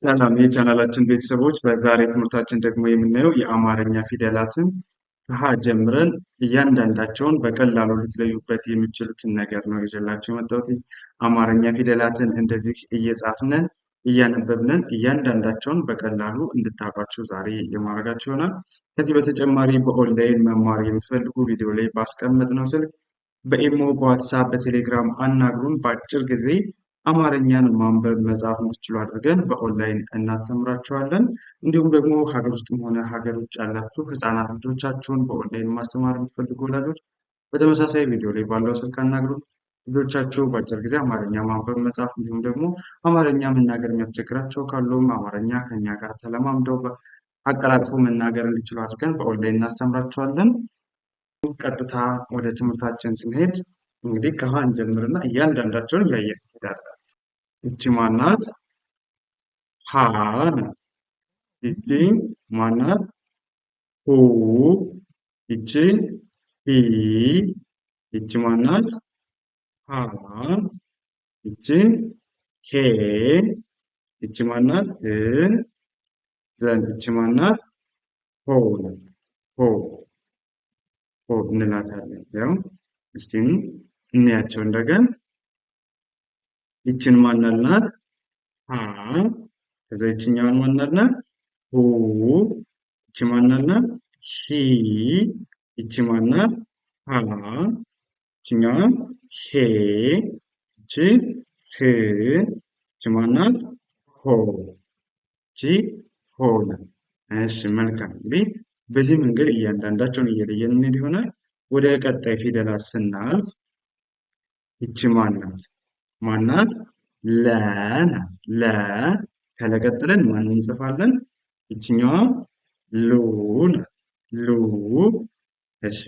ሰላም የቻናላችን ቤተሰቦች፣ በዛሬ ትምህርታችን ደግሞ የምናየው የአማርኛ ፊደላትን ከሀ ጀምረን እያንዳንዳቸውን በቀላሉ ልትለዩበት የሚችሉትን ነገር ነው ይዤላችሁ የመጣሁት። አማርኛ ፊደላትን እንደዚህ እየጻፍን እያነበብን እያንዳንዳቸውን በቀላሉ እንድታውቋቸው ዛሬ የማድረጋችሁ ይሆናል። ከዚህ በተጨማሪ በኦንላይን መማር የምትፈልጉ ቪዲዮ ላይ ባስቀመጥነው ስልክ በኢሞ፣ በዋትሳፕ፣ በቴሌግራም አናግሩን። በአጭር ጊዜ አማርኛን ማንበብ መጻፍ እንድትችሉ አድርገን በኦንላይን እናስተምራችኋለን። እንዲሁም ደግሞ ሀገር ውስጥም ሆነ ሀገር ውጭ ያላችሁ ህጻናት ልጆቻችሁን በኦንላይን ማስተማር የምትፈልጉ ወላጆች በተመሳሳይ ቪዲዮ ላይ ባለው ስልክ አናግሩን። ልጆቻችሁ በአጭር ጊዜ አማርኛ ማንበብ መጻፍ እንዲሁም ደግሞ አማርኛ መናገር የሚያስቸግራቸው ካሉም አማርኛ ከኛ ጋር ተለማምደው አቀላጥፎ መናገር እንዲችሉ አድርገን በኦንላይን እናስተምራችኋለን። ቀጥታ ወደ ትምህርታችን ስንሄድ እንግዲህ ከሀ እንጀምርና እያንዳንዳቸውን እያየን እንሄዳለን። ይቺ ማናት? ሀ ናት። ይቺ ማናት? ሁ። ይቺ ሂ። ይቺ ማናት? ሀ። ይቺ ሄ። ይቺ ማናት? ህ። ዘን ይቺ ማናት? ሆ። ሆ ሆ እንላታለን። ያው እስቲ እንያቸው እንደገና። ይችን ማናልናት? ሀ። ከዛ ይችኛውን ማናልናት? ሁ። ይቺ ማናልናት? ሂ። ይቺ ማናት? ሀ። ይችኛዋ ሄ። ይቺ ህ። ይቺ ማናት? ሆ። ይቺ ሆ ናት። እሺ መልካም። እንግዲህ በዚህ መንገድ እያንዳንዳቸውን እየለየን እንሄድ ይሆናል። ወደ ቀጣይ ፊደላት ስናልፍ ይቺ ማናት? ማናት? ለ ናት። ለ ከለቀጥለን ማንን እንጽፋለን? ይችኛዋ ሉ ናት። ሉ። እሺ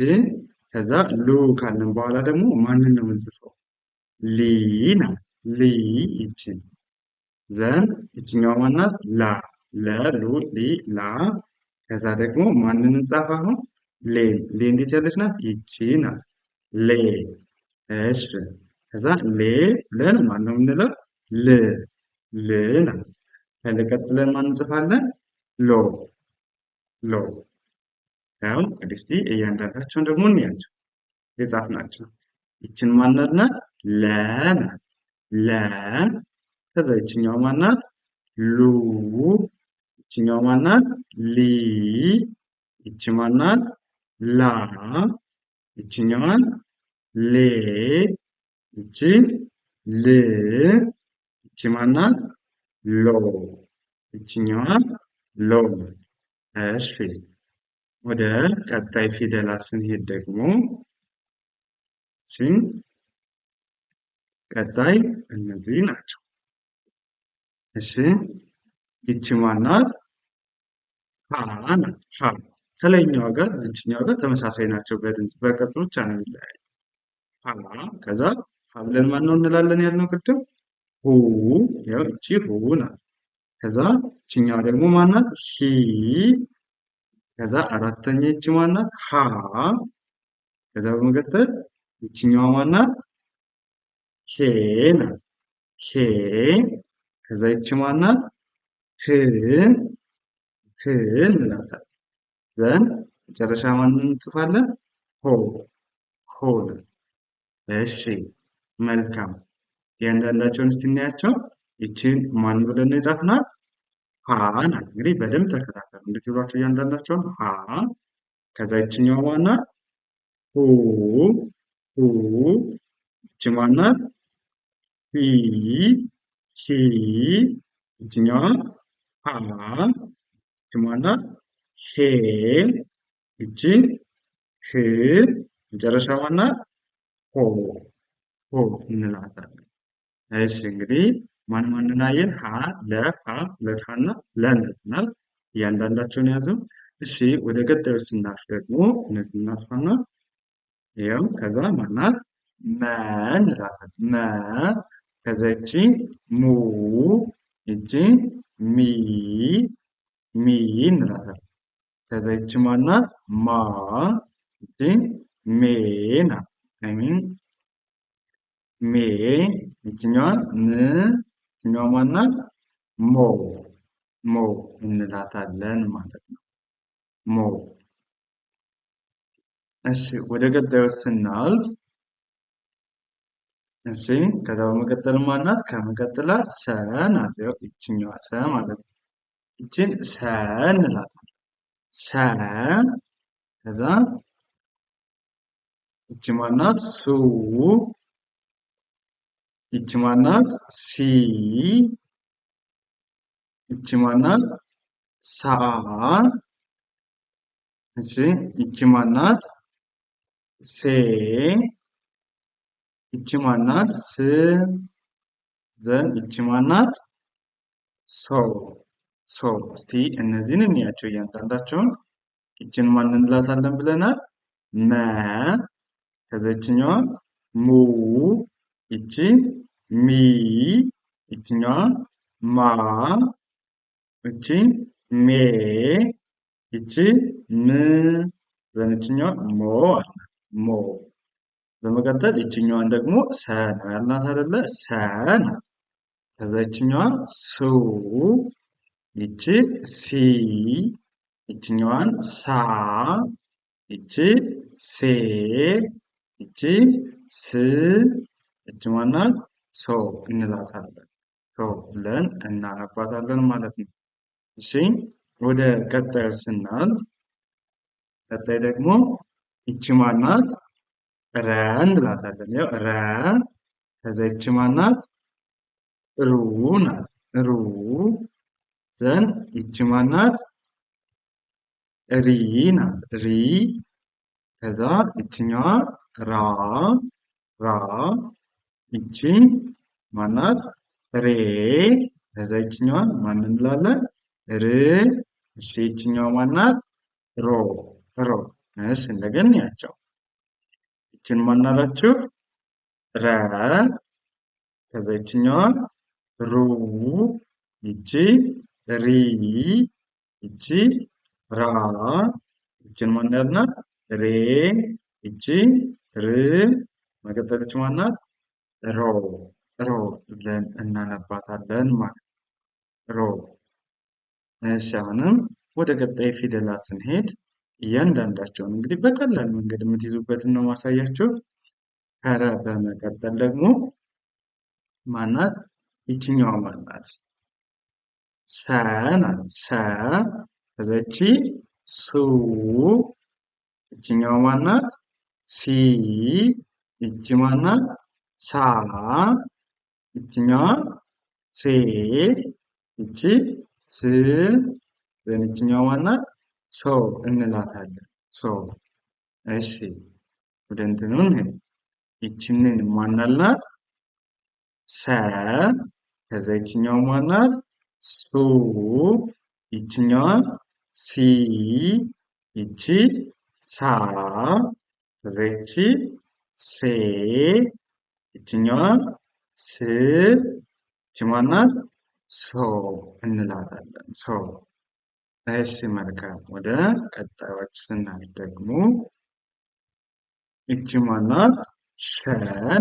ከዛ ሉ ካለን በኋላ ደግሞ ማንን ነው የምንጽፈው? ሊ ናት። ሊ። ይችን ዘን ይችኛዋ ማናት? ላ። ለ ሉ ሊ ላ። ከዛ ደግሞ ማንን እንጻፍ አሁን? ሌ። ሌ እንዴት ያለች ናት? ይቺ ናት። ሌ። እሺ ከዛ ሌ ብለን ማን ነው የምንለው? ል። ል ናት። ቀጥለን ማን እንጽፋለን? ሎ። ሎ። ያው እንግዲህ እስቲ እያንዳንዳቸውን ደግሞ እንያቸው የጻፍናቸው። ይችን ማናት ናት? ለ ናት። ለ። ከዛ ይችኛው ማናት? ሉ። ይችኛው ማናት? ሊ። ይቺ ማናት? ላ። ይችኛዋን ሌ። ይቺ ል። ይቺ ማናት? ሎ። ይችኛዋን ሎ። እሺ ወደ ቀጣይ ፊደላት ስንሄድ ደግሞ ቀጣይ እነዚህ ናቸው። እሺ ይቺ ማናት? ሀ ናት። ሀ ከላይኛዋ ጋር እዚችኛዋ ጋር ተመሳሳይ ናቸው። በድምፅ በቅርጽ ብቻ ነው የሚለያየው። ሀ። ከዛ ሀ ብለን ማን ነው እንላለን ያልነው ቅድም? ሁ። ያው እቺ ሁ ናት። ከዛ እችኛዋ ደግሞ ማናት? ሂ። ከዛ አራተኛ ይቺ ማናት? ሀ። ከዛ በመቀጠል ይችኛዋ ማናት? ሄ ናት። ሄ። ከዛ ይቺ ማናት? ህ። ህ እንላታለን። ዘን መጨረሻ ማንን እንጽፋለን? ሆ። ሆ። እሺ መልካም። እያንዳንዳቸውን እስቲ እናያቸው። ይችን ማን ብለን የጻፍናት? ሀ ናት። እንግዲህ በደንብ ተከታተሉ እንዴት ብሏቸው እያንዳንዳቸውን። ሀ። ከዛ ይችኛዋ ማናት? ሁ። ሁ። ይቺ ማናት? ሂ። ሂ። ይችኛዋ ሀ። ይቺ ማናት? ሄ። ይቺ ህ። መጨረሻ ማናት? ሆ። ሆ እንላታለን። እሺ እንግዲህ ማንን አየን? ሀ፣ ለ፣ ሀ፣ ለ፣ ሀ እና ለን አይተናል። እያንዳንዳቸውን ያዙ። እሺ ወደ ቀጣዩ ስናልፍ ደግሞ እነዚህ እናጥፋና ይኸው ከዛ ማናት? መ እንላታለን። መ። ከዛ ይቺ ሙ። ይቺ ሚ። ሚ እንላታለን። ከዛ ይቺ ማናት? ማ። ይቺ ሜ ናት። ሜ። ይችኛዋ ም። ይችኛዋ ማናት? ሞ። ሞ እንላታለን ማለት ነው። ሞ። እሺ ወደ ቀጣዩ ስናልፍ እሺ ከዛ በመቀጠል ማናት? ከመቀጠላ ሰ ናት። ያው ይችኛዋ ሰ ማለት ነው። ይችን ሰ እንላታለን። ሰ ከዛ ይች ማናት? ሱ ይች ማናት? ሲ ይች ማናት? ሳ እሺ ይች ማናት? ሴ ይች ማናት? ስ ይች ማናት? ሶ ሶ። እስቲ እነዚህን እንያቸው እያንዳንዳቸውን። ይችን ማን እንላታለን ብለናል? መ ከዛ ይችኛዋ ሙ ይቺ ሚ ይችኛዋ ማ ይቺ ሜ ይቺ ም ዘንችኛዋ ሞ አለ ሞ። በመቀጠል ይችኛዋን ደግሞ ሰ ነው ያልናት አይደለ? ሰ ናት። ከዛ ይችኛዋ ሱ ይቺ ሲ ይችኛዋን ሳ ይቺ ሴ ይቺ ስ ይቺ ማናት? ሶ እንላታለን። ሶ ብለን እናነባታለን ማለት ነው። እሺ ወደ ቀጣዩ ስናልፍ ቀጣይ ደግሞ ይቺ ማናት? ረ እንላታለን። ያው ረ ከዛ ይቺ ማናት? ሩ ናት። ሩ ዘን ይቺ ማናት? ሪ ናት። ሪ ከዛ ይችኛዋ ራ ራ ይቺ ማናት? ሬ ከዛ ይችኛዋን ማን እንላለን? ር እሺ ይችኛዋ ማናት? ሮ ሮ። እሺ እንደገና ያቸው ይችን ማን አላችሁ? ረ ከዛ ይችኛዋ ሩ ይቺ ሪ ይቺ ራ ይችን ማን ያልናት? ሬ ይቺ ር መቀጠለች ማናት? ሮ ሮ ብለን እናነባታለን ማለት ሮ። እሺ አሁንም ወደ ቀጣይ ፊደላት ስንሄድ እያንዳንዳቸውን እንግዲህ በቀላል መንገድ የምትይዙበትን ነው ማሳያችሁ። ከረ በመቀጠል ደግሞ ማናት? ይችኛዋ ማናት? ሰ ናት። ሰ ከዛ ይቺ ሱ ይችኛዋ ማናት? ሲ ይቺ ማናት? ሳ ይችኛዋ ሴ ይቺ ስ ይችኛዋ ማናት? ሶ እንላታለን። ሶ እሺ ወደ እንትኑ እንሂድ። ይችንን ማን አልናት? ሰ ከዛ ይችኛዋ ማናት? ሱ ይችኛዋ ሲ ይቺ ሳ ከዛ ይቺ ሴ ይችኛዋ ስ ይቺ ማናት? ሶ እንላታለን። ሶ እሺ መልካም። ወደ ቀጣዮች ስናልፍ ደግሞ ይቺ ማናት? ሸ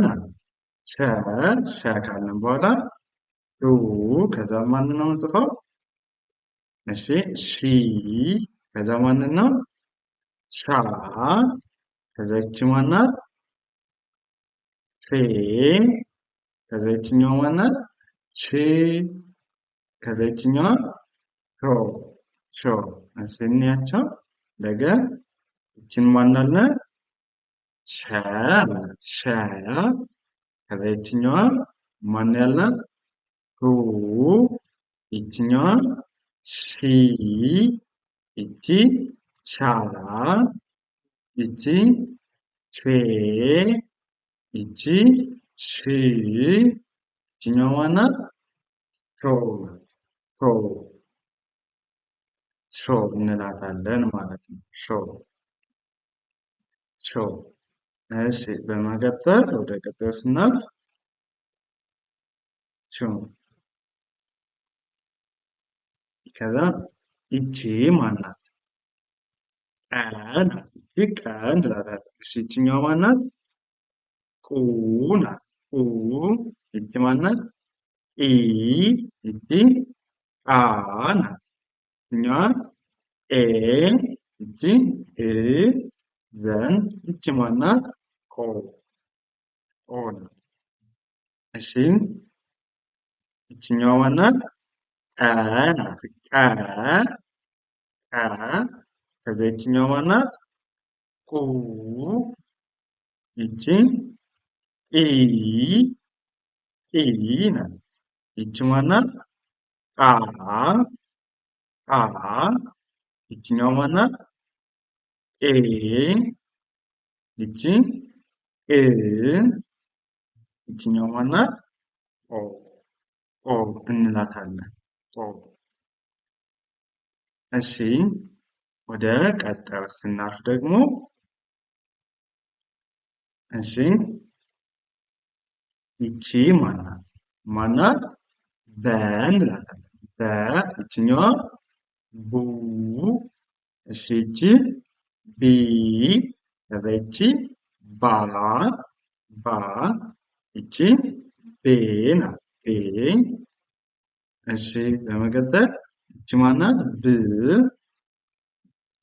ናት። ሸ ሸ ካልን በኋላ ሩ ከዛ ማንን ነው የምንጽፈው? እሺ ሺ ከዛ ማንን ነው? ሻ ከዛ ይቺ ማናት? ፌ ከዛ ይችኛዋ ማናት? ች ከዛ ይችኛዋ ሾ ሾ። እሺ እንያቸው ደገ ይችን ማን አለ? ሸ ሸ ከዛ ይችኛዋ ማን ያላት? ሁ ይችኛዋ ሺ ይቺ ቻ ይቺ ቼ ይቺ ሽ ይችኛዋ ማናት? ሾ ሾ ሾ እንላታለን ማለት ነው። ሾ ሾ። እሺ በመቀጠል ወደ ቀጣዩ ስናልፍ ሾ ከዛ ይቺ ማናት? ቀ ናት። ይቺ ቀ እንላታለን። እሺ ይችኛዋ ማናት? ቁ ናት። ቁ ይቺ ማናት? ኢ ይቺ አ ናት። እችኛዋ ኤ እቺ እ ዘን እቺ ማናት? ኦ ኦ ናት። እሺ እችኛዋ ማናት? ቀ ናት። ቀ ቀ ከዛ ይችኛዋ ማናት? ቁ ይቺ ኢ ኢ ናት። ይቺ ማናት? ቃ ቃ ይችኛዋ ማናት? ኤ ይቺ እ ይችኛዋ ማናት? ኦ ኦ እንላታለን። ኦ እሺ ወደ ቀጣዩ ስናልፍ ደግሞ እሺ ይቺ ማናት? ማናት? በ እንላታለን። በ ይችኛዋ ቡ እሺ ይቺ ቢ ከዛ ይቺ ባ ባ ይቺ ቤ ናት። ቤ እሺ በመቀጠል ይቺ ማናት? ብ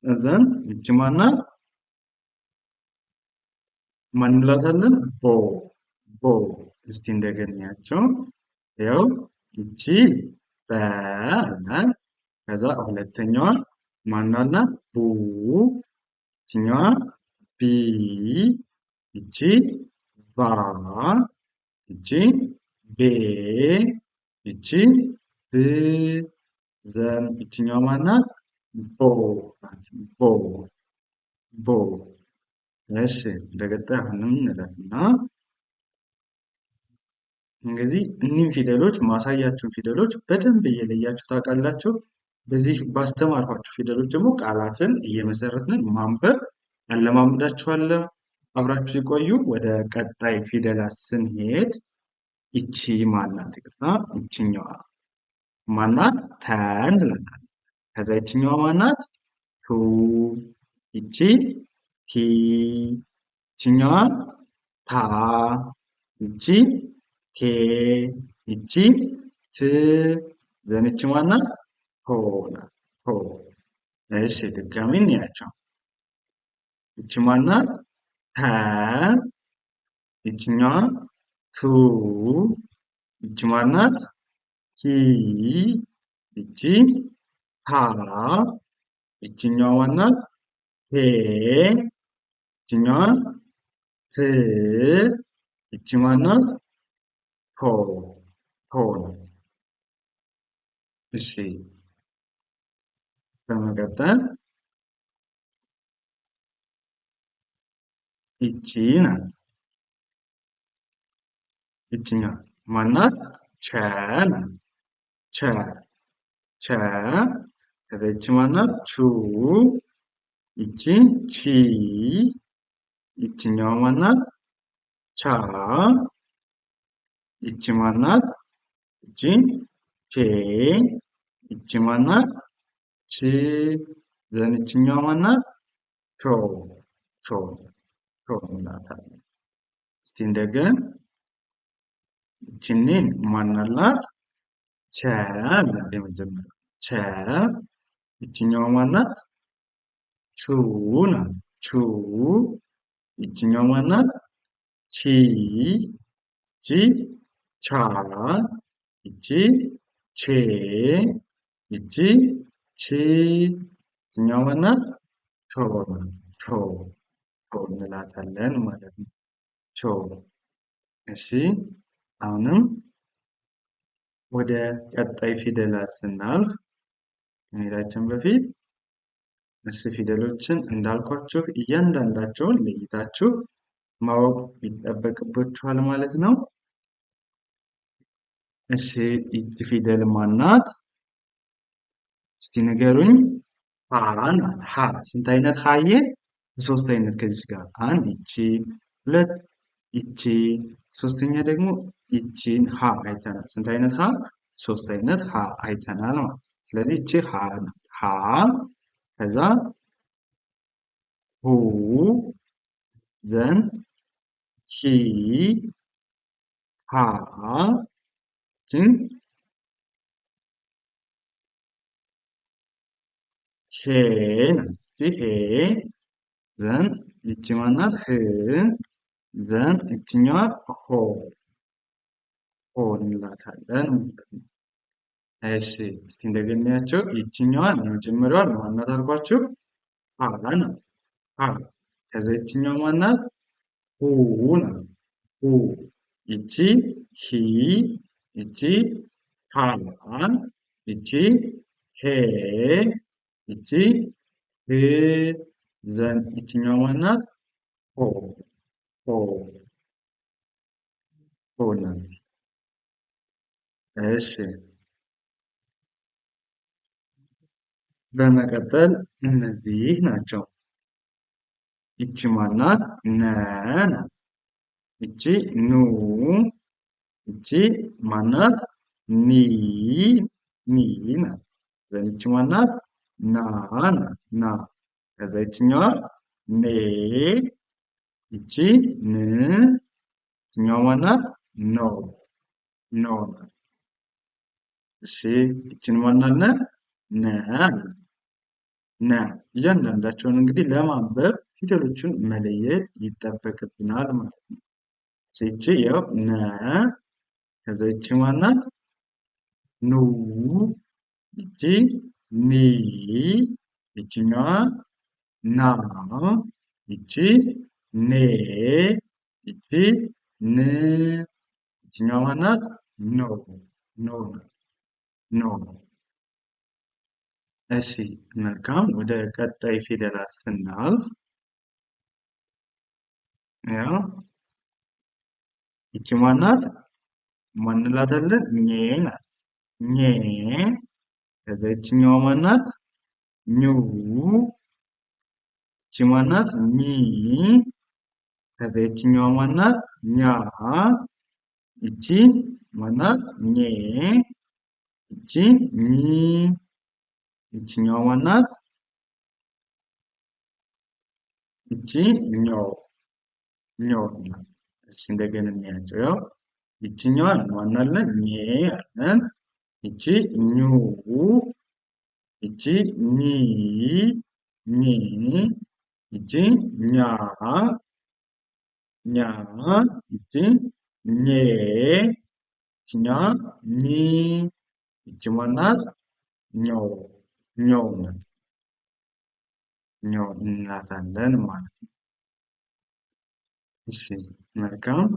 እዘን ይቺ ማናት? ማን እንላታለን? ቦ ቦ እስቲ እንደገናያቸው ያው ይቺ በ ናት። ከዛ ሁለተኛዋ ማን ናት? ቡ ይችኛዋ ቢ ይቺ ባ ይቺ ቤ ይቺ ብ ዘን ይችኛዋ ማናት? ቦ ናት። ቦ ቦ እሺ እንደቀጣይ አሁንም እንለፍና እንግዲህ እኒህን ፊደሎች ማሳያችሁን ፊደሎች በደንብ እየለያችሁ ታውቃላችሁ። በዚህ ባስተማርኳችሁ ፊደሎች ደግሞ ቃላትን እየመሰረትን ማንበብ ያለማምዳችኋለሁ። አብራችሁ ሲቆዩ ወደ ቀጣይ ፊደላት ስንሄድ ይቺ ማናት? ይቅርታ ይችኛዋ ማናት? ተ እንላለን። ከዛ ይችኛዋ ማናት? ቱ ይቺ ቲ ይችኛዋ ታ ይቺ ቴ ይቺ ት ዘንች ማናት? ሆ ናት። ሆ እሺ ድጋሚ እንያቸው። ይቺ ማናት? ተ ይችኛዋ ቱ ይቺ ማናት? ቲ ይቺ ታ ይችኛዋ ማናት? ቴ ይችኛዋ ት ይቺ ማናት? ቶ ቶ ናት። እሺ በመቀጠል ይቺ ናት። ይችኛዋ ማናት? ቸ ናት። ቸ ቸ ከዛ ይቺ ማናት? ቹ ይቺ ቺ ይችኛዋ ማናት? ቻ ይቺ ማናት? ይቺ ቼ ይቺ ማናት? ች ዘን ይችኛዋ ማናት? ቾ ቾ ቾ እንላታለን። እስቲ እንደገን ይቺንን ማን አላት? ቸ አላት የመጀመሪያው ቸ ይችኛዋ ማናት? ቹ ናት። ቹ ይችኛዋ ማናት? ቺ ይቺ ቻ ይቺ ቼ ይቺ ቺ ይችኛዋ ማናት? ቾ ናት። ቾ ቾ እንላታለን ማለት ነው። ቾ እሺ አሁንም ወደ ቀጣይ ፊደላት ስናልፍ ከመሄዳችን በፊት እሺ ፊደሎችን እንዳልኳችሁ እያንዳንዳቸውን ለይታችሁ ማወቅ ይጠበቅባችኋል ማለት ነው። እሺ ይቺ ፊደል ማናት? እስቲ ንገሩኝ። ሀ ናት። ሀ ስንት አይነት ሀየ? ሶስት አይነት ከዚች ጋር አንድ ይቺ፣ ሁለት ይቺ፣ ሶስተኛ ደግሞ ይቺን ሀ አይተናል። ስንት አይነት ሀ? ሶስት አይነት ሀ አይተናል ማለት። ስለዚህ ይቺ ሀ ናት። ሀ ከዛ ሁ ዘን ሂ ሃ ችን ሄ ናት። ይቺ ሄ ዘን ይቺ ማናት? ህ ዘን እችኛዋ ሆ ሆ እንላታለን ማለት ነው። እሺ እስቲ እንደገና እናያቸው። ይችኛዋን የመጀመሪያዋን ማናት አልኳችሁ? ሀ ናት። ሀ ከዛ ይችኛዋ ማናት? ሁ ናት። ሁ ይቺ ሂ ይቺ ሃ ይቺ ሄ ይቺ ህ ዘን ይችኛዋ ማናት? ሆ ሆ ሆ ናት። እሺ በመቀጠል እነዚህ ናቸው። ይቺ ማናት? ነ ናት። ይቺ ኑ ይቺ ማናት? ኒ ኒ ናት። ይቺ ማናት? ና ናት። ና ከዛ ይችኛዋ ኔ ይቺ ን ይችኛዋ ማናት? ኖ ኖ ናት። እሺ ይችን ማናት? ነ ነ እያንዳንዳቸውን እንግዲህ ለማንበብ ፊደሎቹን መለየት ይጠበቅብናል ማለት ነው። ይቺ ያው ነ ከዛ ይቺ ማናት? ኑ ይቺ ኒ ይችኛዋ ና ይቺ ኔ ይቺ ን ይችኛዋ ማናት? ኖ ኖ ኖ። እሺ መልካም ወደ ቀጣይ ፊደላት ስናልፍ ያው ይቺ ማናት? ማን እንላታለን? ኘ ናት። ኘ ከዛ ይችኛዋ ማናት? ኙ ይቺ ማናት? ኝ ከዛ ይችኛዋ ማናት? ኛ ይቺ ማናት? ኘ ይቺ ኝ ይችኛዋ ማናት? ይቺ ኞ ኞ ናት። እሺ እንደገና እናያቸው። ያው ይችኛዋን ማናለን? ኘ አለን። ይቺ ኙ ይቺ ኒ ኒ ይቺ ኛ ኛ ይቺ ኘ ይችኛዋ ኒ ይቺ ማናት? ኞ ኞ ናት። ኞ እንላታለን ማለት ነው። እሺ መልካም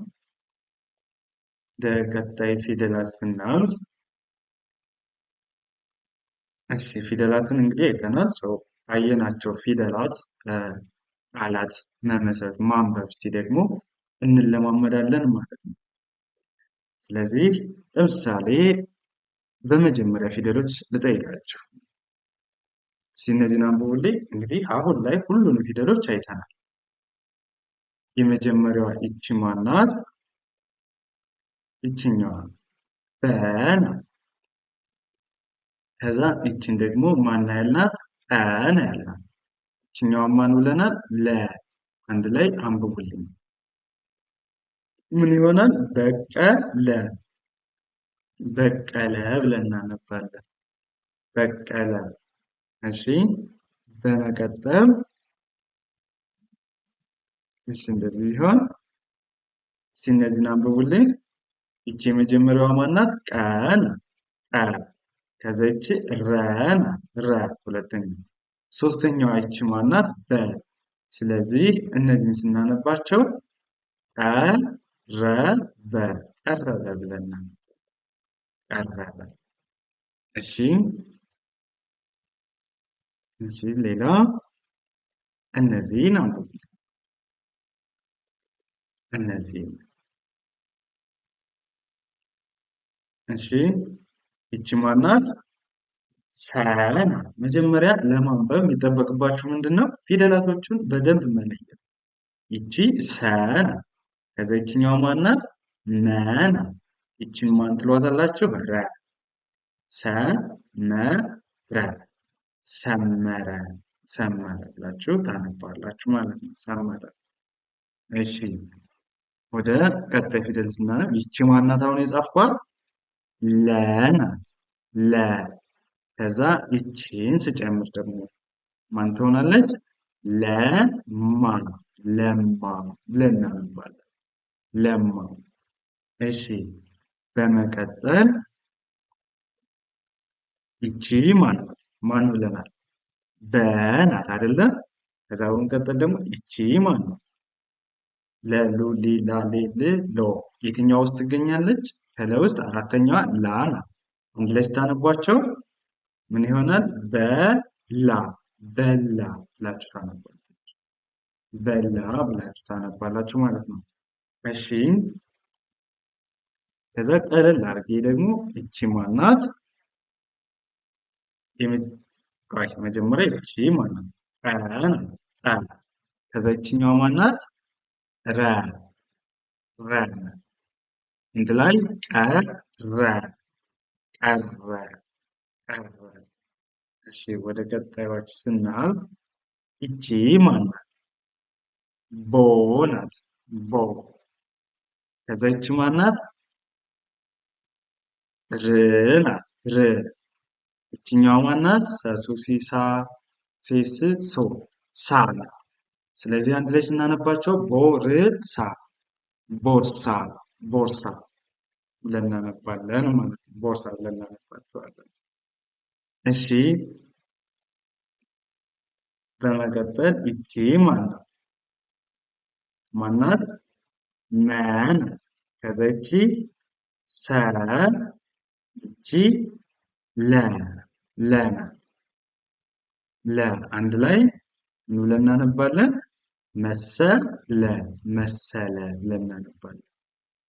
ወደ ቀጣይ ፊደላት ስናልፍ እሺ ፊደላትን እንግዲህ አይተናል። አየናቸው ፊደላት ቃላት መመስረት ማንበብ እስቲ ደግሞ እንለማመዳለን ማለት ነው። ስለዚህ ለምሳሌ በመጀመሪያ ፊደሎች ልጠይቃችሁ። እነዚህን አንብቡልኝ። እንግዲህ አሁን ላይ ሁሉንም ፊደሎች አይተናል። የመጀመሪያዋ ይቺ ማናት? ይችኛዋ በ ናት። ከዛ ይችን ደግሞ ማን ያልናት? ጠ ነው ያልናት። ይችኛዋን ማን ብለናል? ለ። አንድ ላይ አንብቡልኝ። ምን ይሆናል? በቀለ በቀለ ብለን እናነባለን። በቀለ። እሺ በመቀጠል እሺ እንደዚህ ቢሆን እስቲ እነዚህን አንብቡልኝ። ይቺ የመጀመሪያዋ ማናት? ቀ ናት። ቀ ከዛ ይቺ ረ ናት። ረ ሁለተኛ። ሶስተኛዋ ይቺ ማናት? በ። ስለዚህ እነዚህን ስናነባቸው ቀ ረ በ ቀረበ ብለናል። ቀረበ። እሺ እሺ ሌላ እነዚህን አንብቡልኝ። እነዚህ እሺ ይቺ ማናት? ሸ ናት። መጀመሪያ ለማንበብ የሚጠበቅባችሁ ምንድነው? ፊደላቶቹን በደንብ መለየት። ይቺ ሰ ናት። ከዛ ይችኛው ማናት? መ ናት። ይቺን ማን ትሏታላችሁ? ረ። ሰ መ ረ ሰመረ ሰመረ ብላችሁ ታነባላችሁ ማለት ነው። ሰመረ። እሺ ወደ ቀጣይ ፊደል ስናነብ ይቺ ማናት? አሁን የጻፍኳት ለ ናት። ለ ከዛ ይቺን ስጨምር ደግሞ ማን ትሆናለች? ለማ ለማ ብለን እናነባለን። ለማ። እሺ በመቀጠል ይቺ ማለት ማን ብለናል? በናት አይደለ? ከዛ በመቀጠል ደግሞ ይቺ ማን ነው? ለሉ ሊላ ሌል ሎ የትኛው ውስጥ ትገኛለች? ከለ ውስጥ አራተኛዋ ላ ናት። አንድ ላይ ስታነቧቸው ምን ይሆናል? በላ በላ ብላችሁ ታነባላችሁ። በላ ብላችሁ ታነባላችሁ ማለት ነው። እሺ ከዛ ቀለል አድርጌ ደግሞ እቺ ማናት? መጀመሪያ እቺ ማናት? ቀ ናት። ቀ ከዛ እቺኛዋ ማናት? ረ ረ እንት ላይ ቀረ ቀረ ቀረ። እሺ ወደ ቀጣዮች ስናልፍ እቺ ማናት? ቦ ናት። ቦ ከዛ እቺ ማናት? ር ናት። ር እችኛዋ ማናት? ሰሱ ሲሳ ሴስ ሶ ሳ ናት። ስለዚህ አንድ ላይ ስናነባቸው ቦርሳ ቦርሳ ቦርሳ ብለን እናነባለን ማለት ነው። ቦርሳ ብለን እናነባቸዋለን። እሺ በመቀጠል እቺ ማናት? ማናት? መ ናት። ከዛ እቺ ሰ እቺ ለ ለ ናት። ለ አንድ ላይ ምን ብለን እናነባለን? መሰለ መሰለ ብለን እናነባለን።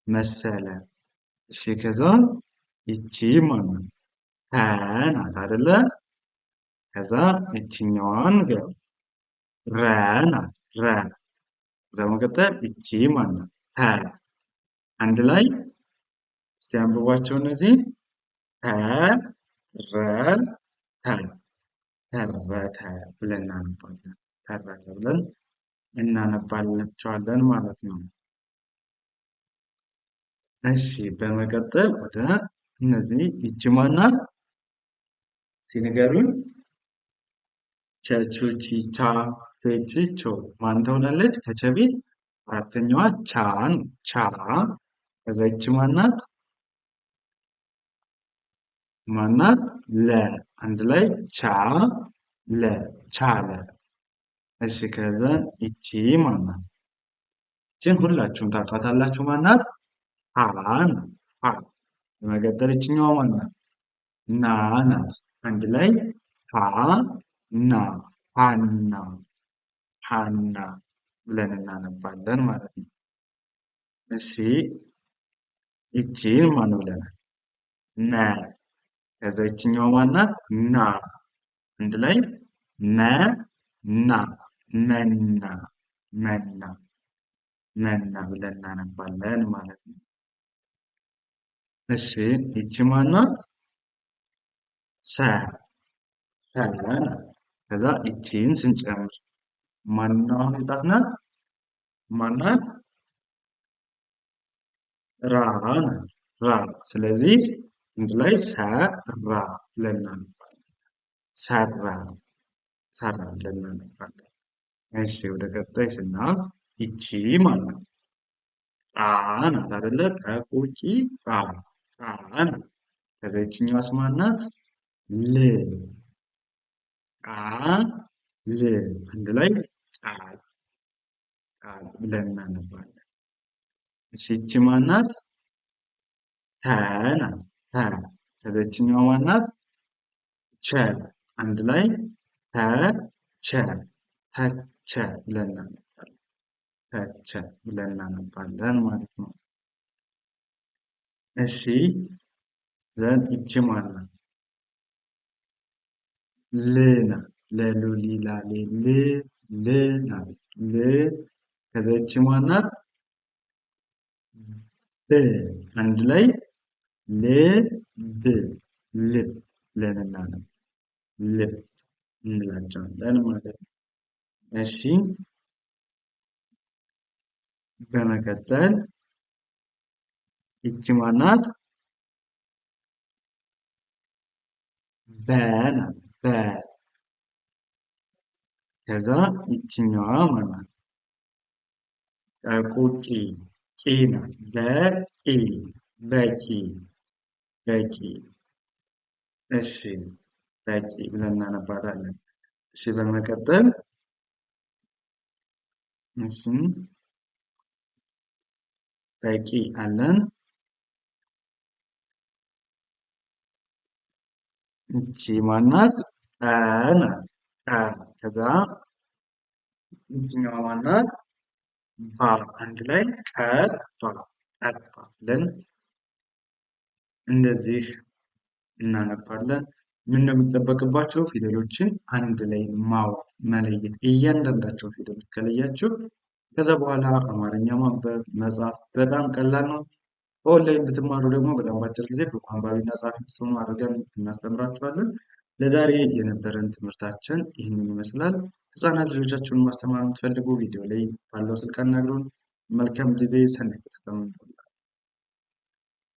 መሰለ። እሺ ከዛ ይቺ ማናት? ተ ናት አይደለ? ከዛ ይቺኛዋን ረ ናት። ረ ከዛ በመቀጠል ይቺ ማናት? ተ አንድ ላይ እስቲ አንብቧቸው እነዚህ ተ ረ ተ ተረተ ብለን እናነባለን። ተረተ ብለን እናነባላቸዋለን ማለት ነው። እሺ በመቀጠል ወደ እነዚህ ይቺ ማናት? ሲነገሩን ቸቹቺቻ ፌችቾ ማን ትሆናለች? ከቸቤት አራተኛዋ ቻን ቻ ከዛ ይቺ ማናት? ማናት? ለ አንድ ላይ ቻ ለ ቻለ። እሺ ከዛ ይቺ ማናት? ይቺን ሁላችሁም ታውቃታላችሁ። ማናት? ሃን ሃ በመቀጠል ይችኛዋ ማናት? ና ናት። አንድ ላይ ሃ ና ሃና ሃና ብለን እናነባለን ማለት ነው። እሺ ይቺን ማን ብለናል? ነ ከዛ ይችኛዋ ማናት? ና አንድ ላይ መ ና መና መና መና ብለን እናነባለን ማለት ነው። እሺ ይቺ ማናት? ሰ ሰ ናት። ከዛ ይቺን ስንጨምር ማናው የጣፍናት? ማናት? ራ ናት። ራ ስለዚህ አንድ ላይ ሰራ ብለን እናነባለን። ሰራ ሰራ ብለን እናነባለን። እሺ ወደ ቀጣይ ስናልፍ ይቺ ማለት ነው ጣ ናት አይደለ? ጠቁቂ ጣ ጣ ናት። ከዛ ይችኛዋስ ማናት? ል ቃ ል አንድ ላይ ቃል ቃል ብለን እናነባለን። እሺ ይቺ ማናት? ተ ናት ተ ከዛ ይችኛዋ ማናት? ቸ አንድ ላይ ተቸ ተቸ ብለን እናነባለን። ተቸ ብለን እናነባለን ማለት ነው። እሺ ዘን ይቺ ማናት? ል ናት። ለሉ ሊላ ል ል ናት። ል ከዛ ይቺ ማናት? ብ አንድ ላይ ልብ ልብ ብለን እናነባለን። ልብ እንላቸዋለን ማለት ነው። እሺ በመቀጠል ይቺ ማናት? በ ናት። በ ከዛ ይችኛዋ ማለት ቁቂ ቂ ናት። በቂ በቂ በቂ። እሺ በቂ ብለን እናነባታለን። እሺ በመቀጠል እሺ በቂ አለን። እቺ ማናት? ቀ ናት። ቀ ከዛ ይችኛዋ ማናት? ባ አንድ ላይ ቀባ ቀባ ብለን እንደዚህ እናነባለን። ምን ነው የሚጠበቅባቸው? ፊደሎችን አንድ ላይ ማወቅ መለየት። እያንዳንዳቸው ፊደሎች ከለያችሁ ከዛ በኋላ አማርኛ ማንበብ መጻፍ በጣም ቀላል ነው። በኦንላይን ብትማሩ ደግሞ በጣም በአጭር ጊዜ ብቁ አንባቢና ጸሐፊ እንድትሆኑ አድርገን እናስተምራችኋለን። ለዛሬ የነበረን ትምህርታችን ይህንን ይመስላል። ህጻናት ልጆቻችሁን ማስተማር የምትፈልጉ ቪዲዮ ላይ ባለው ስልክ አናግሩን። መልካም ጊዜ። ሰናይ